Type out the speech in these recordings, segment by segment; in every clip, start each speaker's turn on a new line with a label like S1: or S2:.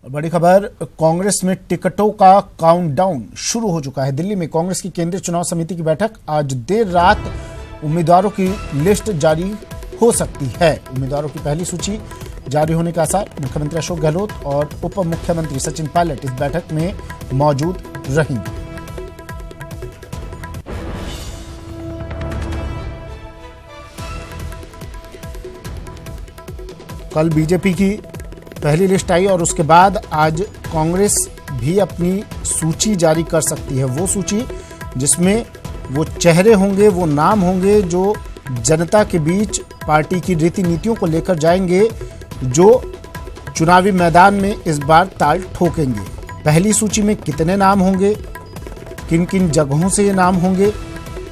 S1: बड़ी खबर, कांग्रेस में टिकटों का काउंटडाउन शुरू हो चुका है। दिल्ली में कांग्रेस की केंद्रीय चुनाव समिति की बैठक आज देर रात उम्मीदवारों की लिस्ट जारी हो सकती है। उम्मीदवारों की पहली सूची जारी होने के आसार। मुख्यमंत्री अशोक गहलोत और उप मुख्यमंत्री सचिन पायलट इस बैठक में मौजूद रहेंगे। कल बीजेपी की पहली लिस्ट आई और उसके बाद आज कांग्रेस भी अपनी सूची जारी कर सकती है। वो सूची जिसमें वो चेहरे होंगे, वो नाम होंगे जो जनता के बीच पार्टी की रीति नीतियों को लेकर जाएंगे, जो चुनावी मैदान में इस बार ताल ठोकेंगे। पहली सूची में कितने नाम होंगे, किन किन जगहों से ये नाम होंगे,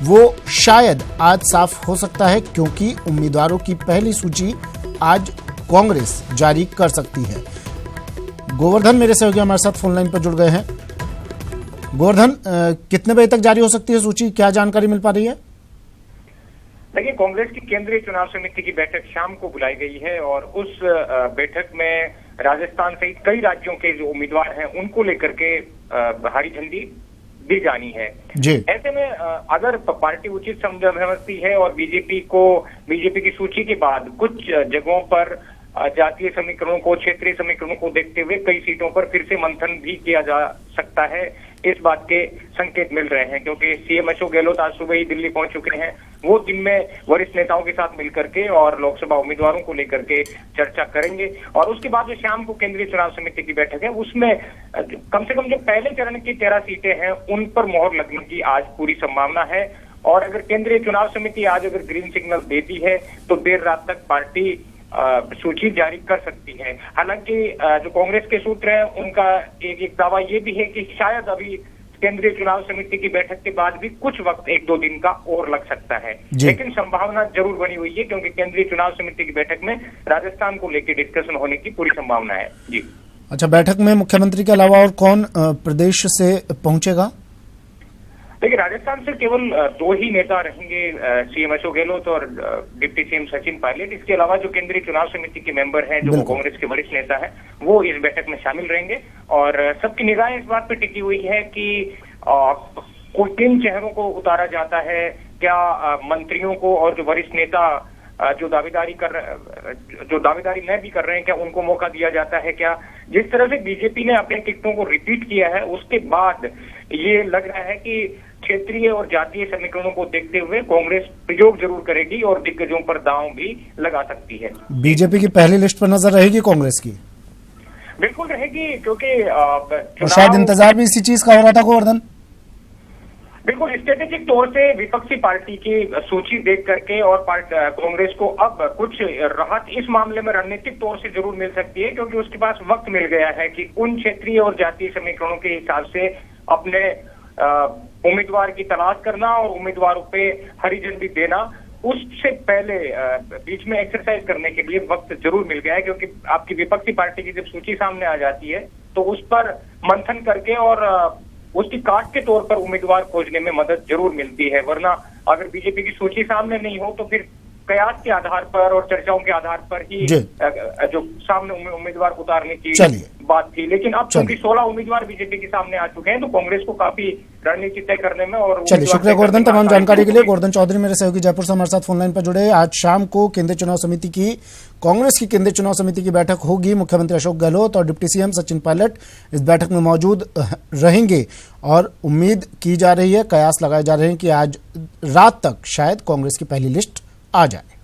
S1: वो शायद आज साफ हो सकता है, क्योंकि उम्मीदवारों की पहली सूची आज कांग्रेस जारी कर सकती है। गोवर्धन मेरे सहयोगी हमारे साथ फोन लाइन पर जुड़ गए हैं। गोवर्धन, कितने बजे तक जारी हो सकती है सूची, क्या जानकारी मिल पा रही है?
S2: देखिए, कांग्रेस की केंद्रीय चुनाव समिति की बैठक शाम को बुलाई गई है और उस बैठक में राजस्थान सहित कई राज्यों के जो उम्मीदवार हैं उनको लेकर के हरी झंडी दी जानी है जी। ऐसे में अगर पार्टी उचित समझती है और बीजेपी की सूची के बाद कुछ जगहों पर जातीय समीकरणों को, क्षेत्रीय समीकरणों को देखते हुए कई सीटों पर फिर से मंथन भी किया जा सकता है, इस बात के संकेत मिल रहे हैं। क्योंकि सीएम अशोक गहलोत आज सुबह ही दिल्ली पहुंच चुके हैं। वो दिन में वरिष्ठ नेताओं के साथ मिलकर के और लोकसभा उम्मीदवारों को लेकर के चर्चा करेंगे और उसके बाद जो शाम को केंद्रीय चुनाव समिति की बैठक है उसमें कम से कम जो पहले चरण की 13 सीटें हैं उन पर मोहर लगने की आज पूरी संभावना है। और अगर केंद्रीय चुनाव समिति आज अगर ग्रीन सिग्नल देती है तो देर रात तक पार्टी सूची जारी कर सकती है। हालांकि जो कांग्रेस के सूत्र हैं उनका एक दावा ये भी है कि शायद अभी केंद्रीय चुनाव समिति की बैठक के बाद भी कुछ वक्त 1-2 दिन का और लग सकता है, लेकिन संभावना जरूर बनी हुई है क्योंकि केंद्रीय चुनाव समिति की बैठक में राजस्थान को लेकर डिस्कशन होने की पूरी संभावना है जी। अच्छा, बैठक में मुख्यमंत्री के अलावा और कौन प्रदेश से पहुंचेगा? देखिए, राजस्थान से केवल 2 ही नेता रहेंगे, सीएम अशोक गहलोत और डिप्टी सीएम सचिन पायलट। इसके अलावा जो केंद्रीय चुनाव समिति के मेंबर हैं, जो कांग्रेस के वरिष्ठ नेता हैं, वो इस बैठक में शामिल रहेंगे और सबकी निगाहें इस बात पर टिकी हुई है कि किन चेहरों को उतारा जाता है, क्या मंत्रियों को और जो वरिष्ठ नेता जो दावेदारी न भी कर रहे हैं, क्या उनको मौका दिया जाता है? क्या जिस तरह से बीजेपी ने अपने टिकटों को रिपीट किया है उसके बाद ये लग रहा है कि क्षेत्रीय और जातीय समीकरणों को देखते हुए कांग्रेस प्रयोग जरूर करेगी और दिग्गजों पर दांव भी लगा सकती है। बीजेपी की पहली लिस्ट पर नजर रहेगी कांग्रेस की? बिल्कुल रहेगी, क्योंकि
S1: शायद इंतजार भी इसी चीज का हो रहा था गोवर्धन।
S2: बिल्कुल स्ट्रेटेजिक तौर से विपक्षी पार्टी की सूची देख करके और कांग्रेस को अब कुछ राहत इस मामले में रणनीतिक तौर से जरूर मिल सकती है, क्योंकि उसके पास वक्त मिल गया है कि उन क्षेत्रीय और जातीय समीकरणों के हिसाब से अपने उम्मीदवार की तलाश करना और उम्मीदवारों पे हरी झंडी देना। उससे पहले बीच में एक्सरसाइज करने के लिए वक्त जरूर मिल गया है, क्योंकि आपकी विपक्षी पार्टी की जब सूची सामने आ जाती है तो उस पर मंथन करके और उसकी काट के तौर पर उम्मीदवार खोजने में मदद जरूर मिलती है। वरना अगर बीजेपी की सूची सामने नहीं हो तो फिर कयास के आधार पर और चर्चाओं के आधार पर ही जो सामने उम्मीदवार उतारने की बात थी। लेकिन अब क्योंकि 16 उम्मीदवार बीजेपी के सामने आ चुके हैं तो कांग्रेस को काफी रणनीति तय करने में और
S1: चलिए, शुक्रिया गोवर्धन तमाम जानकारी के लिए। गोवर्धन चौधरी मेरे सहयोगी जयपुर से हमारे साथ फोन लाइन पर जुड़े। आज शाम को केंद्रीय चुनाव समिति की, कांग्रेस की केंद्रीय चुनाव समिति की बैठक होगी। मुख्यमंत्री अशोक गहलोत और डिप्टी सीएम सचिन पायलट इस बैठक में मौजूद रहेंगे और उम्मीद की जा रही है, कयास लगाए जा रहे हैं कि आज रात तक शायद कांग्रेस की पहली लिस्ट आ जाए।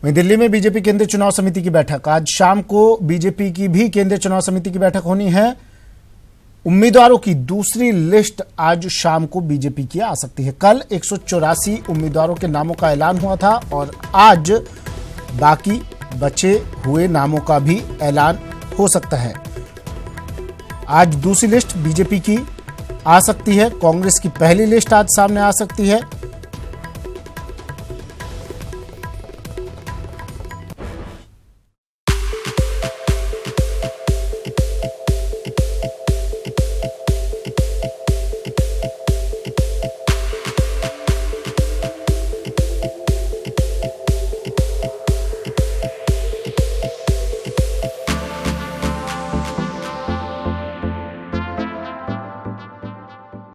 S1: वहीं दिल्ली में बीजेपी केंद्रीय चुनाव समिति की बैठक आज शाम को, बीजेपी की भी केंद्रीय चुनाव समिति की बैठक होनी है। उम्मीदवारों की दूसरी लिस्ट आज शाम को बीजेपी की आ सकती है। कल 184 उम्मीदवारों के नामों का ऐलान हुआ था और आज बाकी बचे हुए नामों का भी ऐलान हो सकता है। आज दूसरी लिस्ट बीजेपी की आ सकती है, कांग्रेस की पहली लिस्ट आज सामने आ सकती है।